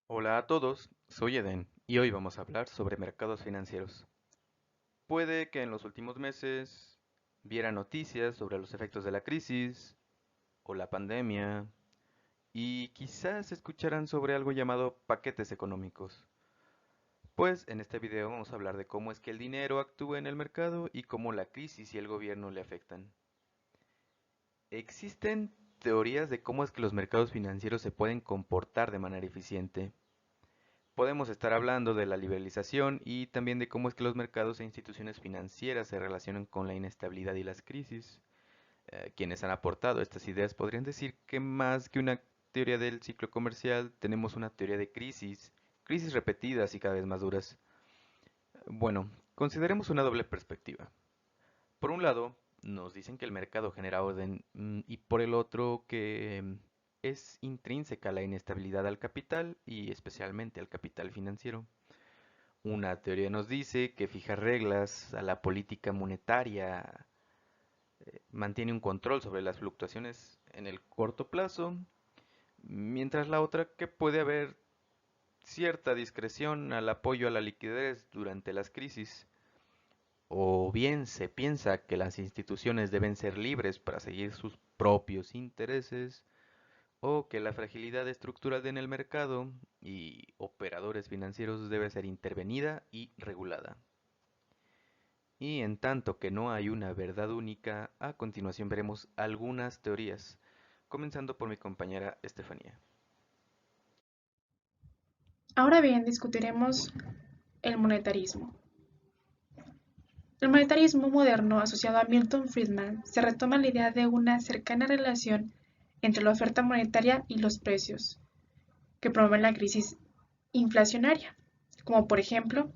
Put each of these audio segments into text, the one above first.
Hola a todos, soy Eden y hoy vamos a hablar sobre mercados financieros. Puede que en los últimos meses viera noticias sobre los efectos de la crisis o la pandemia y quizás escucharan sobre algo llamado paquetes económicos. Pues en este video vamos a hablar de cómo es que el dinero actúa en el mercado y cómo la crisis y el gobierno le afectan. Existen teorías de cómo es que los mercados financieros se pueden comportar de manera eficiente. Podemos estar hablando de la liberalización y también de cómo es que los mercados e instituciones financieras se relacionan con la inestabilidad y las crisis. Quienes han aportado estas ideas podrían decir que más que una teoría del ciclo comercial, tenemos una teoría de crisis repetidas y cada vez más duras. Bueno, consideremos una doble perspectiva. Por un lado, nos dicen que el mercado genera orden y por el otro que es intrínseca la inestabilidad al capital y especialmente al capital financiero. Una teoría nos dice que fijar reglas a la política monetaria mantiene un control sobre las fluctuaciones en el corto plazo, mientras la otra que puede haber cierta discreción al apoyo a la liquidez durante las crisis. O bien se piensa que las instituciones deben ser libres para seguir sus propios intereses, o que la fragilidad estructural en el mercado y operadores financieros debe ser intervenida y regulada. Y en tanto que no hay una verdad única, a continuación veremos algunas teorías, comenzando por mi compañera Estefanía. Ahora bien, discutiremos el monetarismo. El monetarismo moderno, asociado a Milton Friedman, se retoma la idea de una cercana relación entre la oferta monetaria y los precios, que promueven la crisis inflacionaria, como por ejemplo,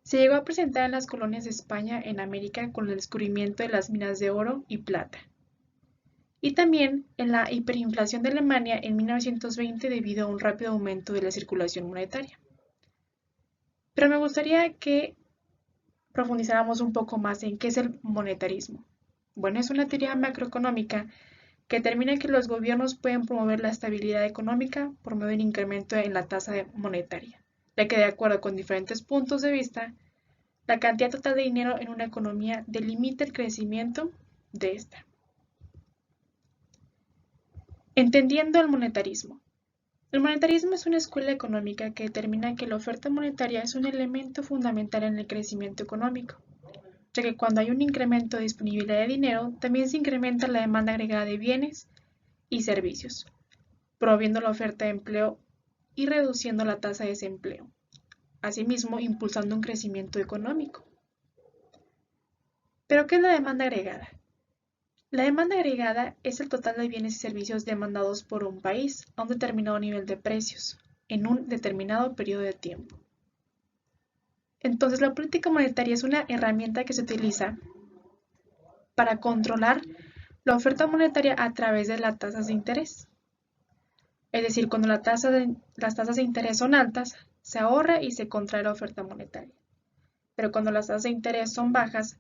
se llegó a presentar en las colonias de España en América con el descubrimiento de las minas de oro y plata, y también en la hiperinflación de Alemania en 1920 debido a un rápido aumento de la circulación monetaria. Pero me gustaría que profundizáramos un poco más en qué es el monetarismo. Bueno, es una teoría macroeconómica que determina que los gobiernos pueden promover la estabilidad económica por medio de un incremento en la tasa monetaria, ya que de acuerdo con diferentes puntos de vista, la cantidad total de dinero en una economía delimita el crecimiento de esta. Entendiendo el monetarismo. El monetarismo es una escuela económica que determina que la oferta monetaria es un elemento fundamental en el crecimiento económico, ya que cuando hay un incremento de disponibilidad de dinero, también se incrementa la demanda agregada de bienes y servicios, promoviendo la oferta de empleo y reduciendo la tasa de desempleo, asimismo impulsando un crecimiento económico. ¿Pero qué es la demanda agregada? La demanda agregada es el total de bienes y servicios demandados por un país a un determinado nivel de precios en un determinado periodo de tiempo. Entonces, la política monetaria es una herramienta que se utiliza para controlar la oferta monetaria a través de las tasas de interés. Es decir, cuando las tasas de interés son altas, se ahorra y se contrae la oferta monetaria. Pero cuando las tasas de interés son bajas,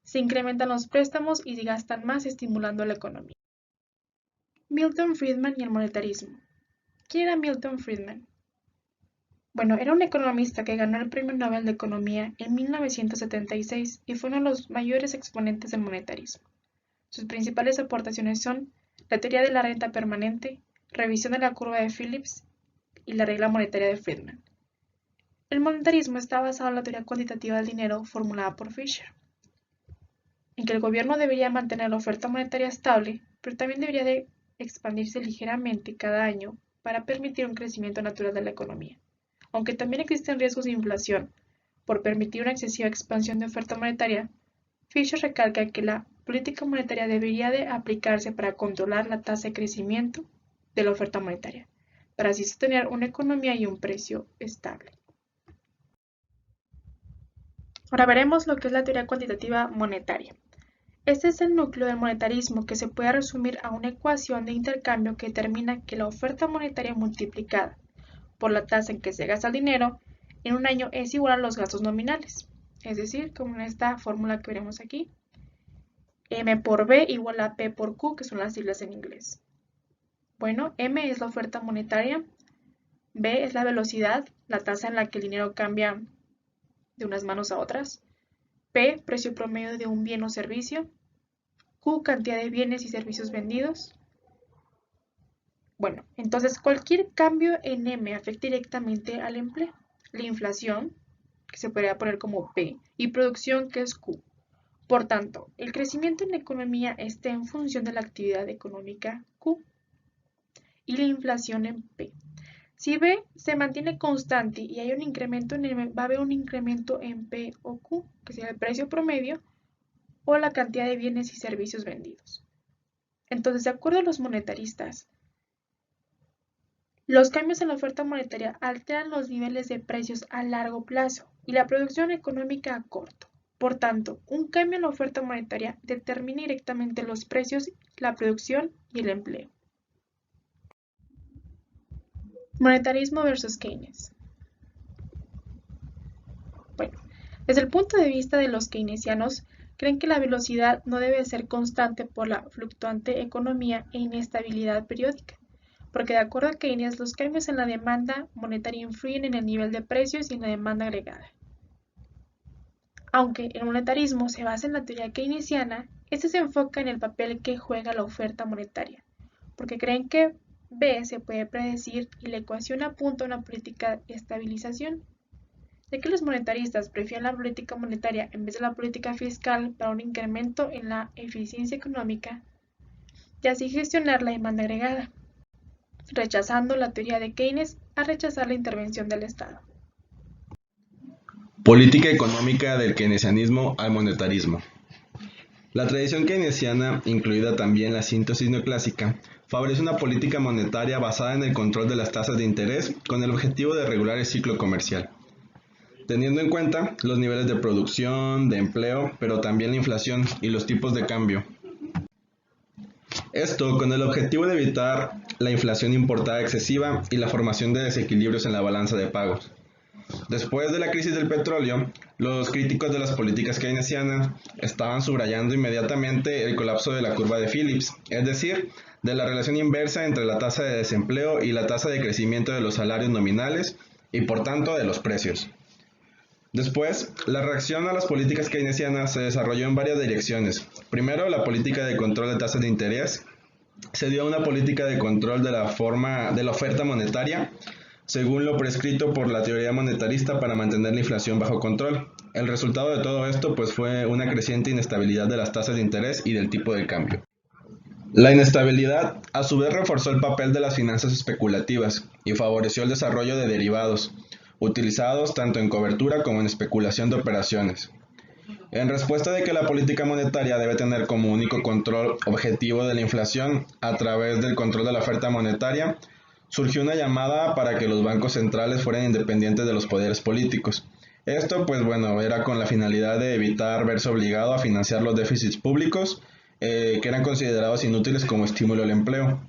se incrementan los préstamos y se gastan más estimulando la economía. Milton Friedman y el monetarismo. ¿Quién era Milton Friedman? Bueno, era un economista que ganó el Premio Nobel de Economía en 1976 y fue uno de los mayores exponentes del monetarismo. Sus principales aportaciones son la teoría de la renta permanente, revisión de la curva de Phillips y la regla monetaria de Friedman. El monetarismo está basado en la teoría cuantitativa del dinero formulada por Fisher, en que el gobierno debería mantener la oferta monetaria estable, pero también debería de expandirse ligeramente cada año para permitir un crecimiento natural de la economía. Aunque también existen riesgos de inflación por permitir una excesiva expansión de oferta monetaria, Fisher recalca que la política monetaria debería de aplicarse para controlar la tasa de crecimiento de la oferta monetaria, para así sostener una economía y un precio estable. Ahora veremos lo que es la teoría cuantitativa monetaria. Este es el núcleo del monetarismo que se puede resumir a una ecuación de intercambio que determina que la oferta monetaria multiplicada por la tasa en que se gasta el dinero en un año es igual a los gastos nominales. Es decir, como en esta fórmula que veremos aquí, M por B igual a P por Q, que son las siglas en inglés. Bueno, M es la oferta monetaria, B es la velocidad, la tasa en la que el dinero cambia de unas manos a otras. P, precio promedio de un bien o servicio. Q, cantidad de bienes y servicios vendidos. Bueno, entonces cualquier cambio en M afecta directamente al empleo. La inflación, que se podría poner como P, y producción, que es Q. Por tanto, el crecimiento en la economía está en función de la actividad económica Q y la inflación en P. Si B se mantiene constante y hay un incremento en M, va a haber un incremento en P o Q, que sería el precio promedio o la cantidad de bienes y servicios vendidos. Entonces, de acuerdo a los monetaristas, los cambios en la oferta monetaria alteran los niveles de precios a largo plazo y la producción económica a corto. Por tanto, un cambio en la oferta monetaria determina directamente los precios, la producción y el empleo. Monetarismo versus Keynes. Bueno, desde el punto de vista de los keynesianos, creen que la velocidad no debe ser constante por la fluctuante economía e inestabilidad periódica, porque de acuerdo a Keynes, los cambios en la demanda monetaria influyen en el nivel de precios y en la demanda agregada. Aunque el monetarismo se basa en la teoría keynesiana, este se enfoca en el papel que juega la oferta monetaria, porque creen que B se puede predecir y la ecuación apunta a una política de estabilización, ya que los monetaristas prefieren la política monetaria en vez de la política fiscal para un incremento en la eficiencia económica y así gestionar la demanda agregada, rechazando la teoría de Keynes a rechazar la intervención del Estado. Política económica del keynesianismo al monetarismo. La tradición keynesiana, incluida también la síntesis neoclásica, favorece una política monetaria basada en el control de las tasas de interés con el objetivo de regular el ciclo comercial, teniendo en cuenta los niveles de producción, de empleo, pero también la inflación y los tipos de cambio. Esto con el objetivo de evitar la inflación importada excesiva y la formación de desequilibrios en la balanza de pagos. Después de la crisis del petróleo, los críticos de las políticas keynesianas estaban subrayando inmediatamente el colapso de la curva de Phillips, es decir, de la relación inversa entre la tasa de desempleo y la tasa de crecimiento de los salarios nominales y por tanto de los precios. Después, la reacción a las políticas keynesianas se desarrolló en varias direcciones. Primero, la política de control de tasas de interés se dio a una política de control de la oferta monetaria, según lo prescrito por la teoría monetarista para mantener la inflación bajo control. El resultado de todo esto fue una creciente inestabilidad de las tasas de interés y del tipo de cambio. La inestabilidad a su vez reforzó el papel de las finanzas especulativas y favoreció el desarrollo de derivados, utilizados tanto en cobertura como en especulación de operaciones. En respuesta de que la política monetaria debe tener como único control objetivo de la inflación a través del control de la oferta monetaria, surgió una llamada para que los bancos centrales fueran independientes de los poderes políticos. Esto, era con la finalidad de evitar verse obligado a financiar los déficits públicos, que eran considerados inútiles como estímulo al empleo.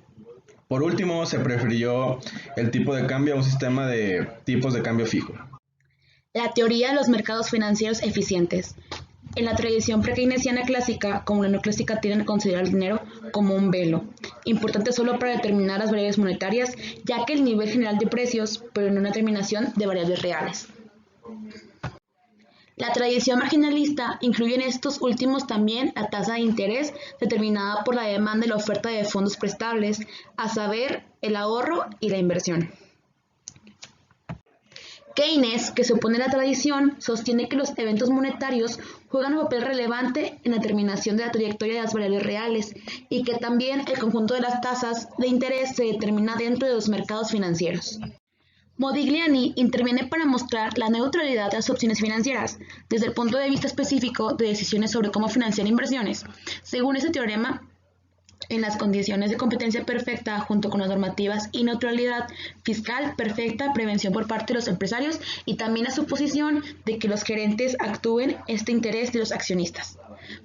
Por último, se prefirió el tipo de cambio a un sistema de tipos de cambio fijo. La teoría de los mercados financieros eficientes. En la tradición pre-keynesiana clásica, como la neoclásica, tienden a considerar el dinero como un velo, importante solo para determinar las variables monetarias, ya que el nivel general de precios, pero no una determinación de variables reales. La tradición marginalista incluye en estos últimos también la tasa de interés determinada por la demanda y la oferta de fondos prestables, a saber, el ahorro y la inversión. Keynes, que se opone a la tradición, sostiene que los eventos monetarios juegan un papel relevante en la determinación de la trayectoria de las variables reales y que también el conjunto de las tasas de interés se determina dentro de los mercados financieros. Modigliani interviene para mostrar la neutralidad de las opciones financieras desde el punto de vista específico de decisiones sobre cómo financiar inversiones. Según ese teorema, en las condiciones de competencia perfecta junto con las normativas y neutralidad fiscal perfecta, prevención por parte de los empresarios y también la suposición de que los gerentes actúen este interés de los accionistas.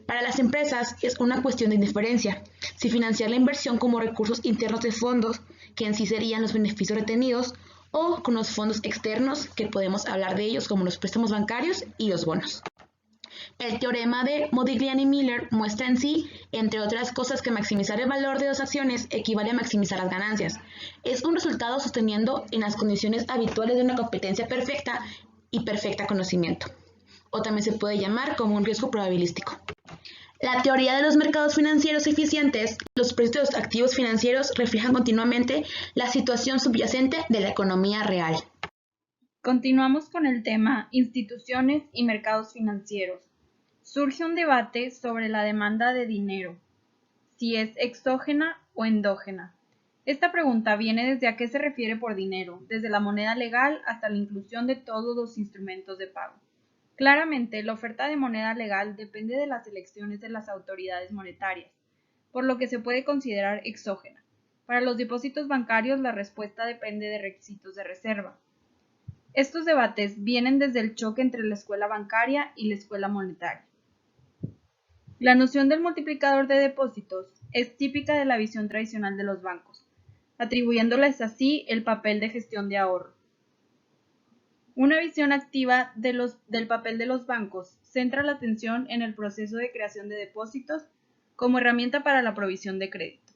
Para las empresas es una cuestión de indiferencia si financiar la inversión como recursos internos de fondos, que en sí serían los beneficios retenidos, o con los fondos externos, que podemos hablar de ellos como los préstamos bancarios y los bonos. El teorema de Modigliani-Miller muestra en sí, entre otras cosas, que maximizar el valor de dos acciones equivale a maximizar las ganancias. Es un resultado sosteniendo en las condiciones habituales de una competencia perfecta y perfecta conocimiento, o también se puede llamar como un riesgo probabilístico. La teoría de los mercados financieros eficientes, los precios de los activos financieros reflejan continuamente la situación subyacente de la economía real. Continuamos con el tema instituciones y mercados financieros. Surge un debate sobre la demanda de dinero, si es exógena o endógena. Esta pregunta viene desde a qué se refiere por dinero, desde la moneda legal hasta la inclusión de todos los instrumentos de pago. Claramente, la oferta de moneda legal depende de las elecciones de las autoridades monetarias, por lo que se puede considerar exógena. Para los depósitos bancarios, la respuesta depende de requisitos de reserva. Estos debates vienen desde el choque entre la escuela bancaria y la escuela monetaria. La noción del multiplicador de depósitos es típica de la visión tradicional de los bancos, atribuyéndoles así el papel de gestión de ahorro. Una visión activa del papel de los bancos centra la atención en el proceso de creación de depósitos como herramienta para la provisión de crédito.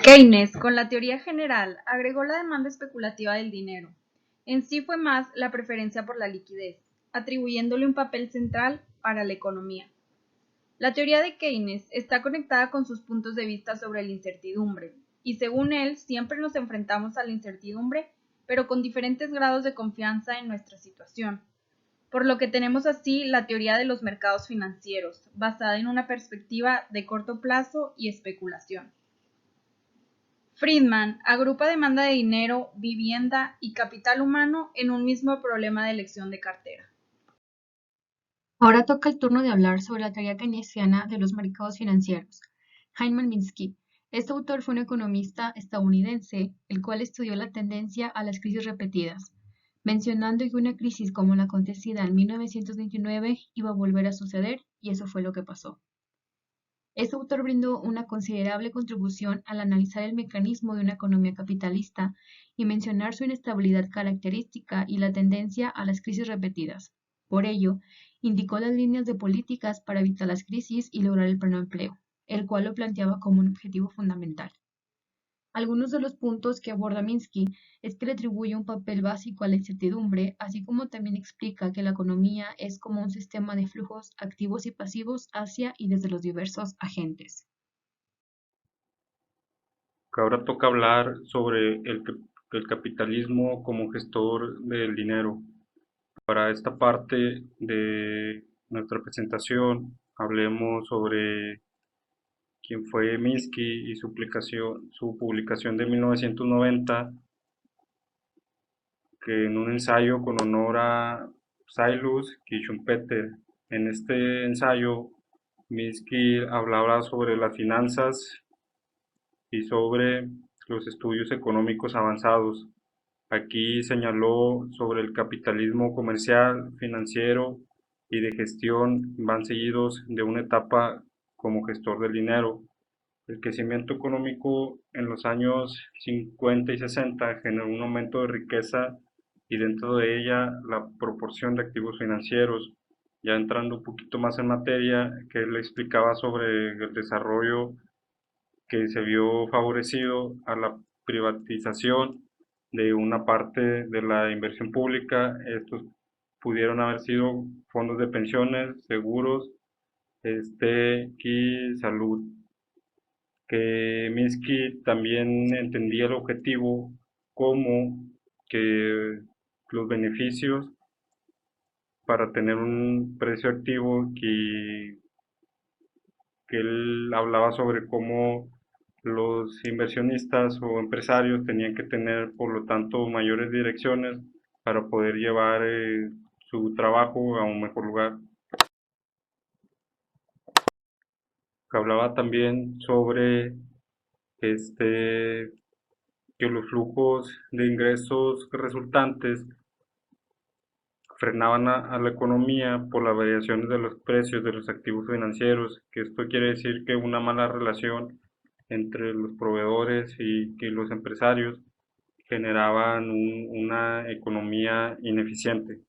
Keynes, con la teoría general, agregó la demanda especulativa del dinero. En sí fue más la preferencia por la liquidez, atribuyéndole un papel central para la economía. La teoría de Keynes está conectada con sus puntos de vista sobre la incertidumbre, y según él, siempre nos enfrentamos a la incertidumbre, pero con diferentes grados de confianza en nuestra situación. Por lo que tenemos así la teoría de los mercados financieros, basada en una perspectiva de corto plazo y especulación. Friedman agrupa demanda de dinero, vivienda y capital humano en un mismo problema de elección de cartera. Ahora toca el turno de hablar sobre la teoría keynesiana de los mercados financieros. Hyman Minsky. Este autor fue un economista estadounidense, el cual estudió la tendencia a las crisis repetidas, mencionando que una crisis como la acontecida en 1929 iba a volver a suceder, y eso fue lo que pasó. Este autor brindó una considerable contribución al analizar el mecanismo de una economía capitalista y mencionar su inestabilidad característica y la tendencia a las crisis repetidas. Por ello, indicó las líneas de políticas para evitar las crisis y lograr el pleno empleo, el cual lo planteaba como un objetivo fundamental. Algunos de los puntos que aborda Minsky es que le atribuye un papel básico a la incertidumbre, así como también explica que la economía es como un sistema de flujos activos y pasivos hacia y desde los diversos agentes. Ahora toca hablar sobre el capitalismo como gestor del dinero. Para esta parte de nuestra presentación hablemos sobre quién fue Minsky y su publicación de 1990, que en un ensayo con honor a Sailus y Schumpeter. En este ensayo, Minsky hablaba sobre las finanzas y sobre los estudios económicos avanzados. Aquí señaló sobre el capitalismo comercial, financiero y de gestión van seguidos de una etapa como gestor del dinero. El crecimiento económico en los años 50 y 60 generó un aumento de riqueza y dentro de ella la proporción de activos financieros. Ya entrando un poquito más en materia, que él explicaba sobre el desarrollo que se vio favorecido a la privatización de una parte de la inversión pública. Estos pudieron haber sido fondos de pensiones, seguros, y salud. Que Minsky también entendía el objetivo como que los beneficios para tener un precio activo, que él hablaba sobre cómo los inversionistas o empresarios tenían que tener, por lo tanto, mayores direcciones para poder llevar su trabajo a un mejor lugar. Que hablaba también sobre que los flujos de ingresos resultantes frenaban a la economía por las variaciones de los precios de los activos financieros, que esto quiere decir que una mala relación entre los proveedores y los empresarios generaban una economía ineficiente.